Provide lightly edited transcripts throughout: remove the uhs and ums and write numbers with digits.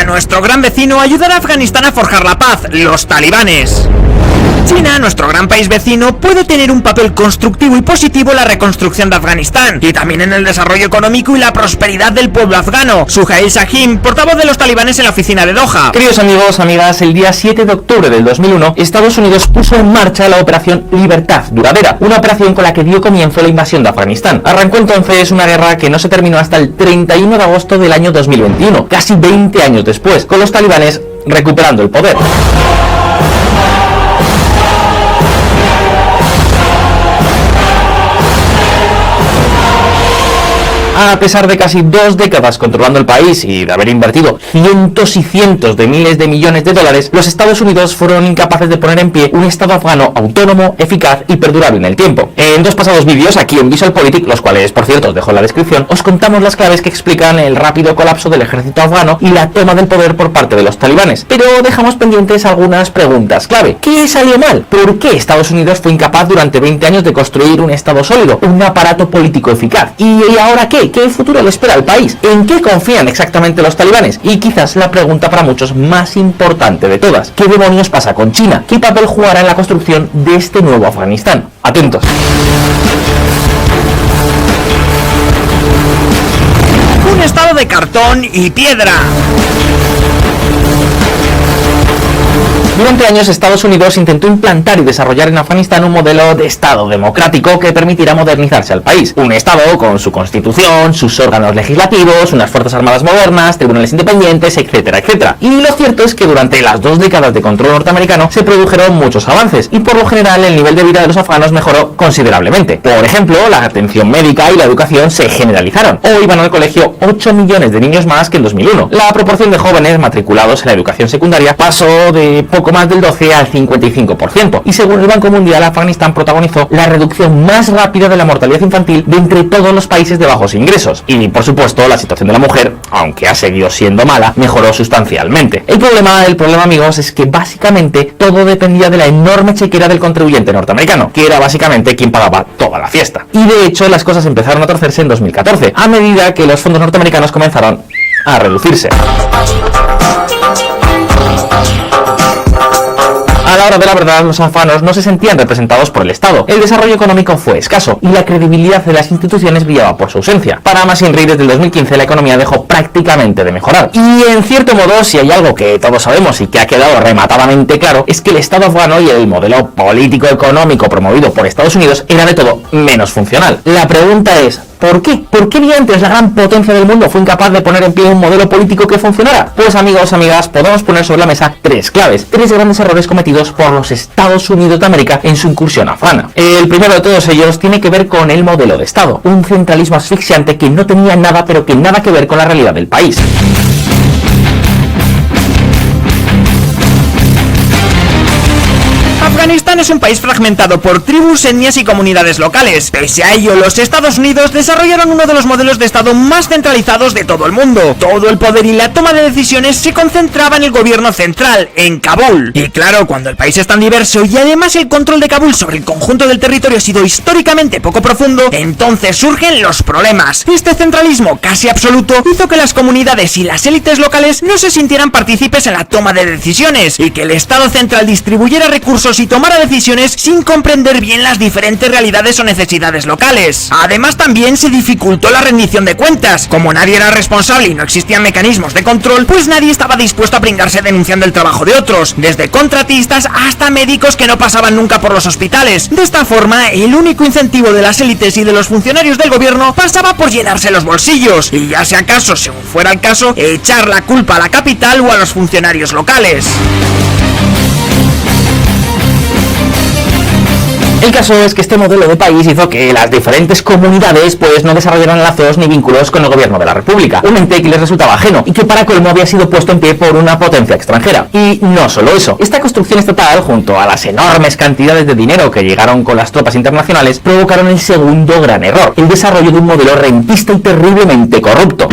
nuestro gran vecino, ayudará a Afganistán a forjar la paz, los talibanes. China, nuestro gran país vecino, puede tener un papel constructivo y positivo en la reconstrucción de Afganistán y también en el desarrollo económico y la prosperidad del pueblo afgano. Suhail Shaheen, portavoz de los talibanes en la oficina de Doha. Queridos amigos, amigas, el día 7 de octubre del 2001, Estados Unidos puso en marcha la operación Libertad Duradera, una operación con la que dio comienzo la invasión de Afganistán. Arrancó entonces una guerra que no se terminó hasta el 31 de agosto del año 2021, casi 20 años después, con los talibanes recuperando el poder. A pesar de casi 2 décadas controlando el país y de haber invertido cientos y cientos de miles de millones de dólares, los Estados Unidos fueron incapaces de poner en pie un Estado afgano autónomo, eficaz y perdurable en el tiempo. En 2 pasados vídeos aquí en VisualPolitik, los cuales por cierto os dejo en la descripción, os contamos las claves que explican el rápido colapso del ejército afgano y la toma del poder por parte de los talibanes. Pero dejamos pendientes algunas preguntas clave. ¿Qué salió mal? ¿Por qué Estados Unidos fue incapaz durante 20 años de construir un Estado sólido, un aparato político eficaz? ¿Y ahora qué? ¿Qué futuro le espera al país? ¿En qué confían exactamente los talibanes? Y quizás la pregunta para muchos más importante de todas: ¿qué demonios pasa con China? ¿Qué papel jugará en la construcción de este nuevo Afganistán? Atentos. Un estado de cartón y piedra. Durante años Estados Unidos intentó implantar y desarrollar en Afganistán un modelo de Estado democrático que permitirá modernizarse al país. Un Estado con su constitución, sus órganos legislativos, unas fuerzas armadas modernas, tribunales independientes, etcétera, etcétera. Y lo cierto es que durante las 2 décadas de control norteamericano se produjeron muchos avances y por lo general el nivel de vida de los afganos mejoró considerablemente. Por ejemplo, la atención médica y la educación se generalizaron. Hoy van al colegio 8 millones de niños más que en 2001. La proporción de jóvenes matriculados en la educación secundaria pasó de poco más del 12 al 55%, y según el Banco Mundial, Afganistán protagonizó la reducción más rápida de la mortalidad infantil de entre todos los países de bajos ingresos. Y por supuesto, la situación de la mujer, aunque ha seguido siendo mala, mejoró sustancialmente. El problema, amigos, es que básicamente todo dependía de la enorme chequera del contribuyente norteamericano, que era básicamente quien pagaba toda la fiesta. Y de hecho, las cosas empezaron a torcerse en 2014, a medida que los fondos norteamericanos comenzaron a reducirse. A la hora de la verdad, los afganos no se sentían representados por el Estado. El desarrollo económico fue escaso y la credibilidad de las instituciones brillaba por su ausencia. Para más Inri, desde el 2015 la economía dejó prácticamente de mejorar. Y en cierto modo, si hay algo que todos sabemos y que ha quedado rematadamente claro, es que el Estado afgano y el modelo político-económico promovido por Estados Unidos era de todo menos funcional. La pregunta es: ¿por qué? ¿Por qué ni antes la gran potencia del mundo fue incapaz de poner en pie un modelo político que funcionara? Pues amigos, amigas, podemos poner sobre la mesa 3 claves, 3 grandes errores cometidos por los Estados Unidos de América en su incursión afgana. El primero de todos ellos tiene que ver con el modelo de Estado, un centralismo asfixiante que no tenía nada, pero que nada que ver con la realidad del país. Afganistán es un país fragmentado por tribus, etnias y comunidades locales. Pese a ello, los Estados Unidos desarrollaron uno de los modelos de Estado más centralizados de todo el mundo. Todo el poder y la toma de decisiones se concentraba en el gobierno central, en Kabul. Y claro, cuando el país es tan diverso y además el control de Kabul sobre el conjunto del territorio ha sido históricamente poco profundo, entonces surgen los problemas. Este centralismo casi absoluto hizo que las comunidades y las élites locales no se sintieran partícipes en la toma de decisiones y que el Estado central distribuyera recursos y tomara decisiones sin comprender bien las diferentes realidades o necesidades locales. Además, también se dificultó la rendición de cuentas. Como nadie era responsable y no existían mecanismos de control, pues nadie estaba dispuesto a pringarse denunciando el trabajo de otros, desde contratistas hasta médicos que no pasaban nunca por los hospitales. De esta forma, el único incentivo de las élites y de los funcionarios del gobierno pasaba por llenarse los bolsillos, y ya sea acaso, según fuera el caso, echar la culpa a la capital o a los funcionarios locales. El caso es que este modelo de país hizo que las diferentes comunidades pues no desarrollaran lazos ni vínculos con el gobierno de la república, un ente que les resultaba ajeno y que para colmo había sido puesto en pie por una potencia extranjera. Y no solo eso, esta construcción estatal, junto a las enormes cantidades de dinero que llegaron con las tropas internacionales, provocaron el segundo gran error, el desarrollo de un modelo rentista y terriblemente corrupto.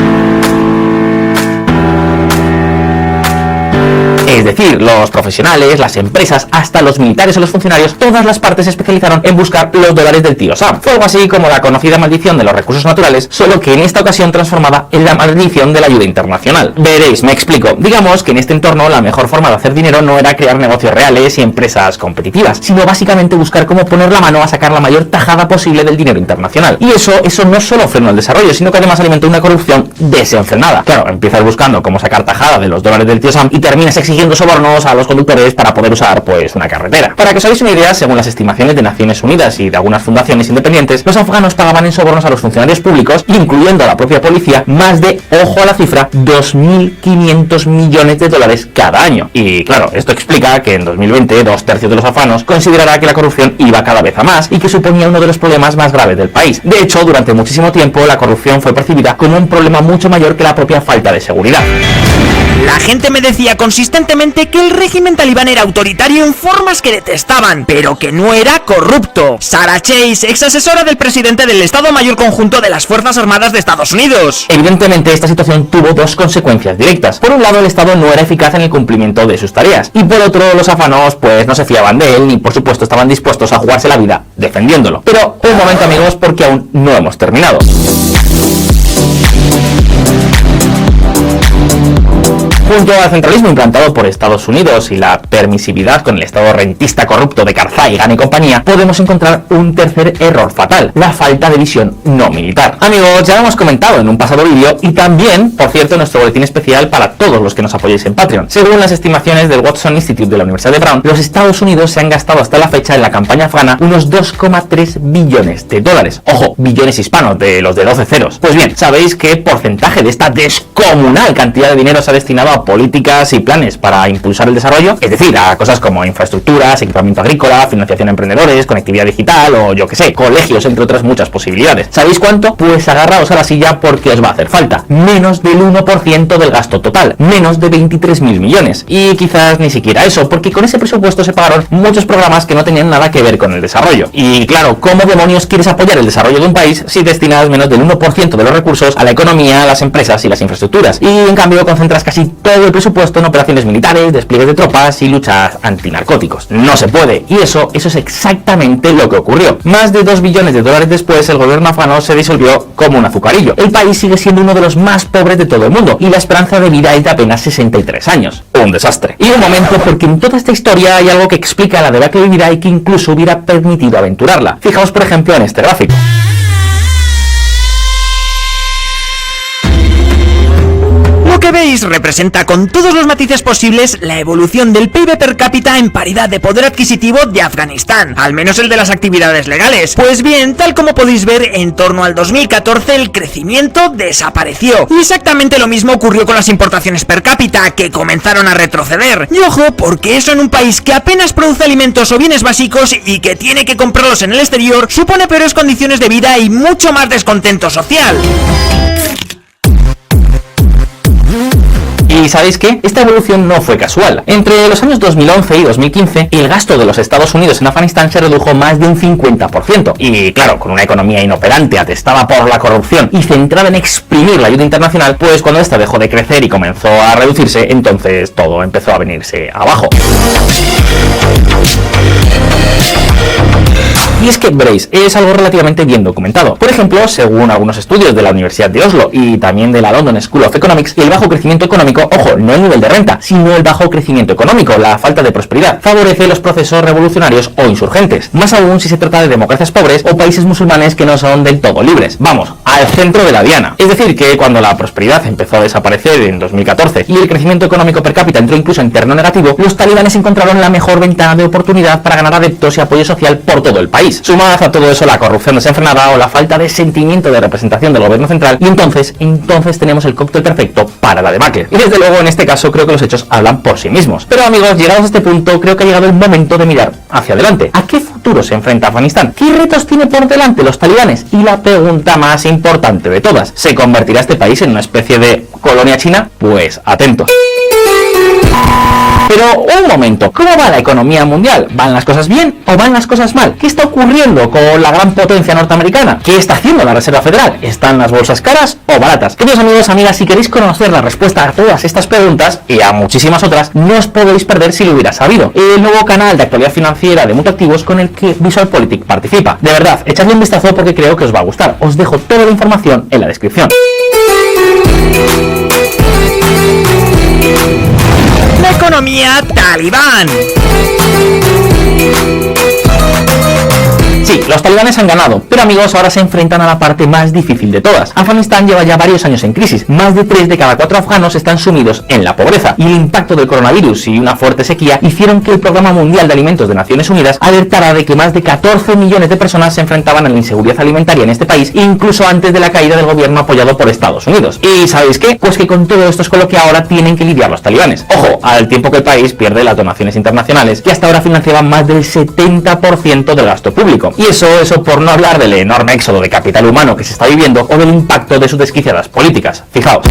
Es decir, los profesionales, las empresas, hasta los militares o los funcionarios, todas las partes se especializaron en buscar los dólares del tío Sam. Fue algo así como la conocida maldición de los recursos naturales, solo que en esta ocasión transformada en la maldición de la ayuda internacional. Veréis, me explico. Digamos que en este entorno la mejor forma de hacer dinero no era crear negocios reales y empresas competitivas, sino básicamente buscar cómo poner la mano a sacar la mayor tajada posible del dinero internacional. Y eso no solo frenó el desarrollo, sino que además alimentó una corrupción desenfrenada. Claro, empiezas buscando cómo sacar tajada de los dólares del tío Sam y terminas exigiendo sobornos a los conductores para poder usar, pues, una carretera. Para que os hagáis una idea, según las estimaciones de Naciones Unidas y de algunas fundaciones independientes, los afganos pagaban en sobornos a los funcionarios públicos, incluyendo a la propia policía, más de, ojo a la cifra, 2.500 millones de dólares cada año. Y claro, esto explica que en 2020 2/3 de los afganos considerará que la corrupción iba cada vez a más y que suponía uno de los problemas más graves del país. De hecho, durante muchísimo tiempo la corrupción fue percibida como un problema mucho mayor que la propia falta de seguridad. La gente me decía consistentemente que el régimen talibán era autoritario en formas que detestaban, pero que no era corrupto. Sarah Chase, ex asesora del presidente del Estado Mayor Conjunto de las Fuerzas Armadas de Estados Unidos. Evidentemente, esta situación tuvo dos consecuencias directas. Por un lado, el Estado no era eficaz en el cumplimiento de sus tareas, y por otro, los afganos pues no se fiaban de él, ni por supuesto estaban dispuestos a jugarse la vida defendiéndolo. Pero un momento, amigos, porque aún no hemos terminado. Junto al centralismo implantado por Estados Unidos y la permisividad con el Estado rentista corrupto de Karzai, Ghani y compañía, podemos encontrar un tercer error fatal: la falta de visión no militar. Amigos, ya lo hemos comentado en un pasado vídeo y también, por cierto, en nuestro boletín especial para todos los que nos apoyéis en Patreon. Según las estimaciones del Watson Institute de la Universidad de Brown, los Estados Unidos se han gastado hasta la fecha en la campaña afgana unos 2,3 billones de dólares. Ojo, billones hispanos, de los de 12 ceros. Pues bien, ¿sabéis qué porcentaje de esta descomunal cantidad de dinero se ha destinado a políticas y planes para impulsar el desarrollo? Es decir, a cosas como infraestructuras, equipamiento agrícola, financiación a emprendedores, conectividad digital o yo que sé, colegios, entre otras muchas posibilidades. ¿Sabéis cuánto? Pues agarraos a la silla porque os va a hacer falta. Menos del 1% del gasto total, menos de 23.000 millones. Y quizás ni siquiera eso, porque con ese presupuesto se pagaron muchos programas que no tenían nada que ver con el desarrollo. Y claro, ¿cómo demonios quieres apoyar el desarrollo de un país si destinas menos del 1% de los recursos a la economía, a las empresas y las infraestructuras? Y en cambio concentras casi todo el presupuesto en operaciones militares, despliegues de tropas y luchas antinarcóticos. No se puede, y eso es exactamente lo que ocurrió. Más de 2 billones de dólares después, el gobierno afgano se disolvió como un azucarillo. El país sigue siendo uno de los más pobres de todo el mundo, y la esperanza de vida es de apenas 63 años. Un desastre. Y un momento, porque en toda esta historia hay algo que explica la debacle de vida y que incluso hubiera permitido aventurarla. Fijaos, por ejemplo, en este gráfico. Lo que veis representa con todos los matices posibles la evolución del PIB per cápita en paridad de poder adquisitivo de Afganistán, al menos el de las actividades legales. Pues bien, tal como podéis ver, en torno al 2014 el crecimiento desapareció. Y exactamente lo mismo ocurrió con las importaciones per cápita, que comenzaron a retroceder. Y ojo, porque eso en un país que apenas produce alimentos o bienes básicos y que tiene que comprarlos en el exterior, supone peores condiciones de vida y mucho más descontento social. ¿Y sabéis qué? Esta evolución no fue casual. Entre los años 2011 y 2015, el gasto de los Estados Unidos en Afganistán se redujo más de un 50%. Y claro, con una economía inoperante, atestada por la corrupción y centrada en exprimir la ayuda internacional, pues cuando esta dejó de crecer y comenzó a reducirse, entonces todo empezó a venirse abajo. Y es que, veréis, es algo relativamente bien documentado. Por ejemplo, según algunos estudios de la Universidad de Oslo y también de la London School of Economics, el bajo crecimiento económico, ojo, no el nivel de renta, sino el bajo crecimiento económico, la falta de prosperidad, favorece los procesos revolucionarios o insurgentes, más aún si se trata de democracias pobres o países musulmanes que no son del todo libres. Vamos, al centro de la diana. Es decir, que cuando la prosperidad empezó a desaparecer en 2014 y el crecimiento económico per cápita entró incluso en terreno negativo, los talibanes encontraron la mejor ventana de oportunidad para ganar adeptos y apoyo social por todo el país. Sumad a todo eso la corrupción desenfrenada o la falta de sentimiento de representación del gobierno central y entonces tenemos el cóctel perfecto para la debacle. Y desde luego en este caso creo que los hechos hablan por sí mismos. Pero amigos, llegados a este punto, creo que ha llegado el momento de mirar hacia adelante. ¿A qué futuro se enfrenta Afganistán? ¿Qué retos tiene por delante los talibanes? Y la pregunta más importante de todas, ¿se convertirá este país en una especie de colonia china? Pues atentos. Pero un momento, ¿cómo va la economía mundial? ¿Van las cosas bien o van las cosas mal? ¿Qué está ocurriendo con la gran potencia norteamericana? ¿Qué está haciendo la Reserva Federal? ¿Están las bolsas caras o baratas? Queridos amigos, amigas, si queréis conocer la respuesta a todas estas preguntas y a muchísimas otras, no os podéis perder si lo hubiera sabido el nuevo canal de actualidad financiera de Mutuactivos con el que VisualPolitik participa. De verdad, echadle un vistazo porque creo que os va a gustar. Os dejo toda la información en la descripción. La economía talibán. Sí, los talibanes han ganado, pero amigos, ahora se enfrentan a la parte más difícil de todas. Afganistán lleva ya varios años en crisis. Más de 3 de cada 4 afganos están sumidos en la pobreza. Y el impacto del coronavirus y una fuerte sequía hicieron que el Programa Mundial de Alimentos de Naciones Unidas alertara de que más de 14 millones de personas se enfrentaban a la inseguridad alimentaria en este país, incluso antes de la caída del gobierno apoyado por Estados Unidos. ¿Y sabéis qué? Pues que con todo esto es con lo que ahora tienen que lidiar los talibanes. Ojo, al tiempo que el país pierde las donaciones internacionales, que hasta ahora financiaban más del 70% del gasto público. Y eso por no hablar del enorme éxodo de capital humano que se está viviendo o del impacto de sus desquiciadas políticas. Fijaos.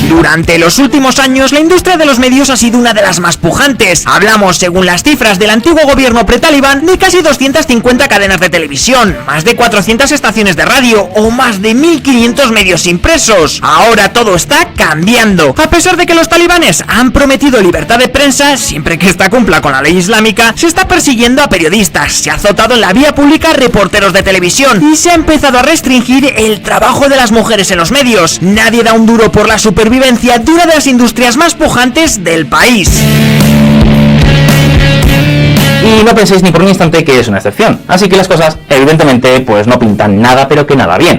Durante los últimos años, la industria de los medios ha sido una de las más pujantes. Hablamos, según las cifras del antiguo gobierno pretalibán, de casi 250 cadenas de televisión, más de 400 estaciones de radio o más de 1.500 medios impresos. Ahora todo está cambiando. A pesar de que los talibanes han prometido libertad de prensa, siempre que esta cumpla con la ley islámica, se está persiguiendo a periodistas, se ha azotado en la vía pública a reporteros de televisión y se ha empezado a restringir el trabajo de las mujeres en los medios. Nadie da un duro por la supervivencia de una de las industrias más pujantes del país. Y no penséis ni por un instante que es una excepción. Así que las cosas, evidentemente, pues no pintan nada, pero que nada bien.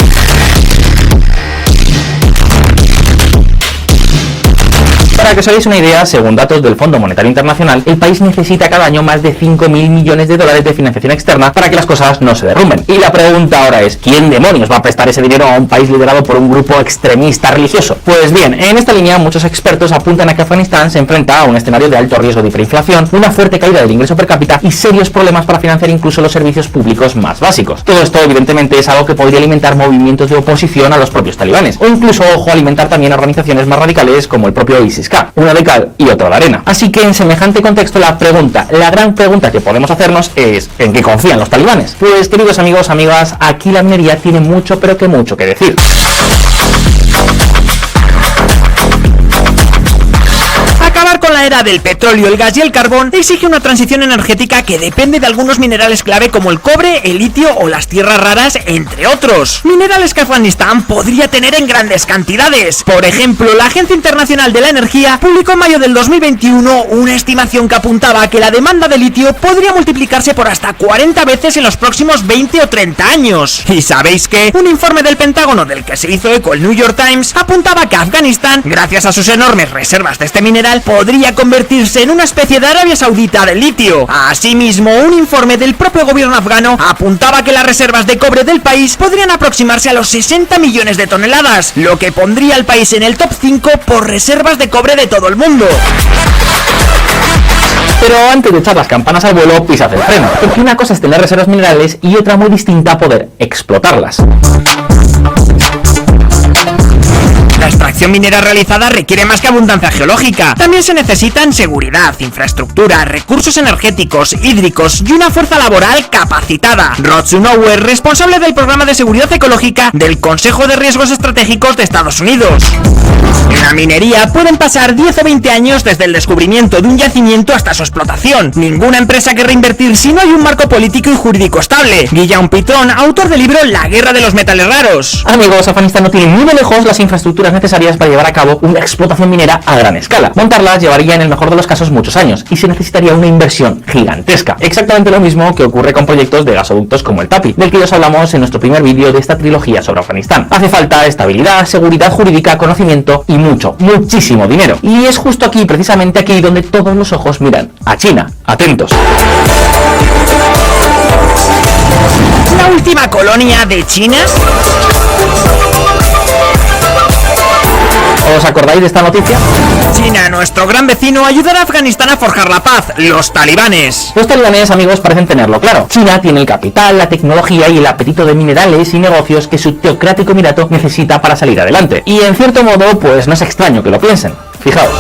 Para que os hagáis una idea, según datos del Fondo Monetario Internacional, el país necesita cada año más de 5.000 millones de dólares de financiación externa para que las cosas no se derrumben. Y la pregunta ahora es, ¿quién demonios va a prestar ese dinero a un país liderado por un grupo extremista religioso? Pues bien, en esta línea muchos expertos apuntan a que Afganistán se enfrenta a un escenario de alto riesgo de hiperinflación, una fuerte caída del ingreso per cápita y serios problemas para financiar incluso los servicios públicos más básicos. Todo esto evidentemente es algo que podría alimentar movimientos de oposición a los propios talibanes, o incluso, ojo, alimentar también organizaciones más radicales como el propio ISIS. Una de cal y otra de arena. Así que en semejante contexto la gran pregunta que podemos hacernos es ¿en qué confían los talibanes? Pues queridos amigos, amigas, aquí la minería tiene mucho pero que mucho que decir. Acabar con la era del petróleo, el gas y el carbón exige una transición energética que depende de algunos minerales clave como el cobre, el litio o las tierras raras, entre otros. Minerales que Afganistán podría tener en grandes cantidades. Por ejemplo, la Agencia Internacional de la Energía publicó en mayo del 2021 una estimación que apuntaba a que la demanda de litio podría multiplicarse por hasta 40 veces en los próximos 20 o 30 años. ¿Y sabéis qué? Un informe del Pentágono del que se hizo eco el New York Times apuntaba que Afganistán, gracias a sus enormes reservas de este mineral, podría convertirse en una especie de Arabia Saudita del litio. Asimismo, un informe del propio gobierno afgano apuntaba que las reservas de cobre del país podrían aproximarse a los 60 millones de toneladas, lo que pondría al país en el top 5 por reservas de cobre de todo el mundo. Pero antes de echar las campanas al vuelo, pisad el freno, porque una cosa es tener reservas minerales y otra muy distinta poder explotarlas. La extracción minera realizada requiere más que abundancia geológica. También se necesitan seguridad, infraestructura, recursos energéticos, hídricos y una fuerza laboral capacitada. Rod Sunauer, responsable del programa de seguridad ecológica del Consejo de Riesgos Estratégicos de Estados Unidos. En la minería pueden pasar 10 o 20 años desde el descubrimiento de un yacimiento hasta su explotación. Ninguna empresa querrá invertir si no hay un marco político y jurídico estable. Guillaume Pitron, autor del libro La Guerra de los Metales Raros. Amigos, Afganistán no tiene ni de lejos las infraestructuras necesarias para llevar a cabo una explotación minera a gran escala. Montarlas llevaría en el mejor de los casos muchos años y se necesitaría una inversión gigantesca. Exactamente lo mismo que ocurre con proyectos de gasoductos como el TAPI, del que os hablamos en nuestro primer vídeo de esta trilogía sobre Afganistán. Hace falta estabilidad, seguridad jurídica, conocimiento y muchísimo dinero. Y es justo aquí, precisamente aquí, donde todos los ojos miran a China. Atentos. La última colonia de China. ¿Os acordáis de esta noticia? China, nuestro gran vecino, ayudará a Afganistán a forjar la paz. Los talibanes. Los talibanes, amigos, parecen tenerlo claro. China tiene el capital, la tecnología y el apetito de minerales y negocios que su teocrático emirato necesita para salir adelante. Y en cierto modo, pues no es extraño que lo piensen. Fijaos.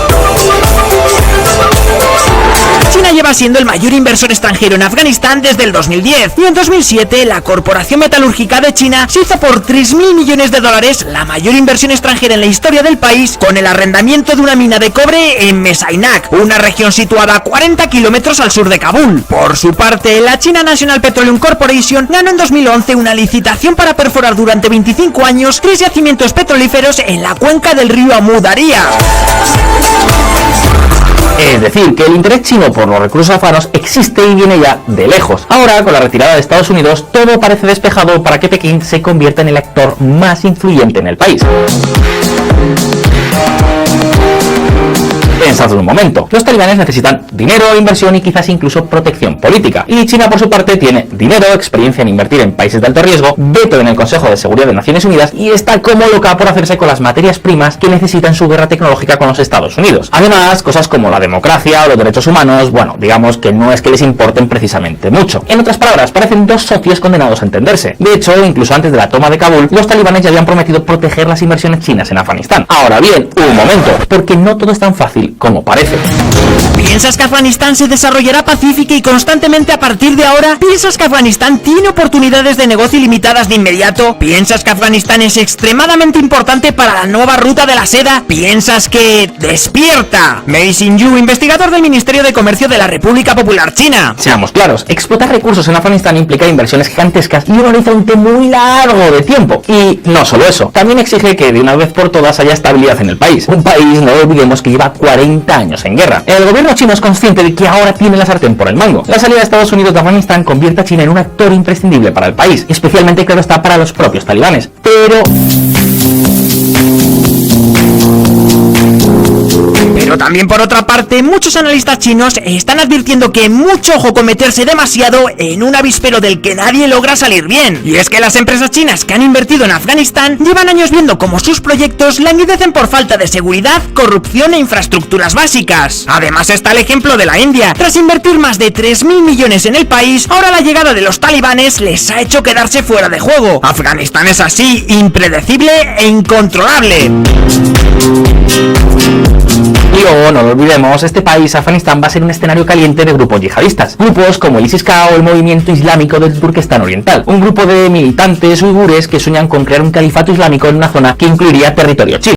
China lleva siendo el mayor inversor extranjero en Afganistán desde el 2010 y en 2007 la Corporación Metalúrgica de China se hizo por 3.000 millones de dólares la mayor inversión extranjera en la historia del país con el arrendamiento de una mina de cobre en Mesainak, una región situada a 40 kilómetros al sur de Kabul. Por su parte, la China National Petroleum Corporation ganó en 2011 una licitación para perforar durante 25 años 3 yacimientos petrolíferos en la cuenca del río Amu Daria. Es decir, que el interés chino por los recursos afganos existe y viene ya de lejos. Ahora, con la retirada de Estados Unidos, todo parece despejado para que Pekín se convierta en el actor más influyente en el país. Pensad un momento, los talibanes necesitan dinero, inversión y quizás incluso protección política. Y China, por su parte, tiene dinero, experiencia en invertir en países de alto riesgo, veto en el Consejo de Seguridad de Naciones Unidas y está como loca por hacerse con las materias primas que necesita en su guerra tecnológica con los Estados Unidos. Además, cosas como la democracia o los derechos humanos, bueno, digamos que no es que les importen precisamente mucho. En otras palabras, parecen dos socios condenados a entenderse. De hecho, incluso antes de la toma de Kabul, los talibanes ya habían prometido proteger las inversiones chinas en Afganistán. Ahora bien, un momento, porque no todo es tan fácil como parece. ¿Piensas que Afganistán se desarrollará pacífica y constantemente a partir de ahora? ¿Piensas que Afganistán tiene oportunidades de negocio ilimitadas de inmediato? ¿Piensas que Afganistán es extremadamente importante para la nueva ruta de la seda? ¿Piensas que... ¡Despierta! Mei Xinyu, investigador del Ministerio de Comercio de la República Popular China. Seamos claros, explotar recursos en Afganistán implica inversiones gigantescas y un horizonte muy largo de tiempo. Y no solo eso, también exige que de una vez por todas haya estabilidad en el país. Un país, no olvidemos, que lleva 40 años en guerra. El gobierno chino es consciente de que ahora tiene la sartén por el mango. La salida de Estados Unidos de Afganistán convierte a China en un actor imprescindible para el país, especialmente, claro está, para los propios talibanes. Pero también, por otra parte, muchos analistas chinos están advirtiendo que mucho ojo con meterse demasiado en un avispero del que nadie logra salir bien. Y es que las empresas chinas que han invertido en Afganistán llevan años viendo cómo sus proyectos languidecen por falta de seguridad, corrupción e infraestructuras básicas. Además está el ejemplo de la India. Tras invertir más de 3.000 millones en el país, ahora la llegada de los talibanes les ha hecho quedarse fuera de juego. Afganistán es así, impredecible e incontrolable. Y luego, no lo olvidemos, este país, Afganistán, va a ser un escenario caliente de grupos yihadistas. Grupos como el ISIS-K o el Movimiento Islámico del Turquestán Oriental. Un grupo de militantes uigures que sueñan con crear un califato islámico en una zona que incluiría territorio chino.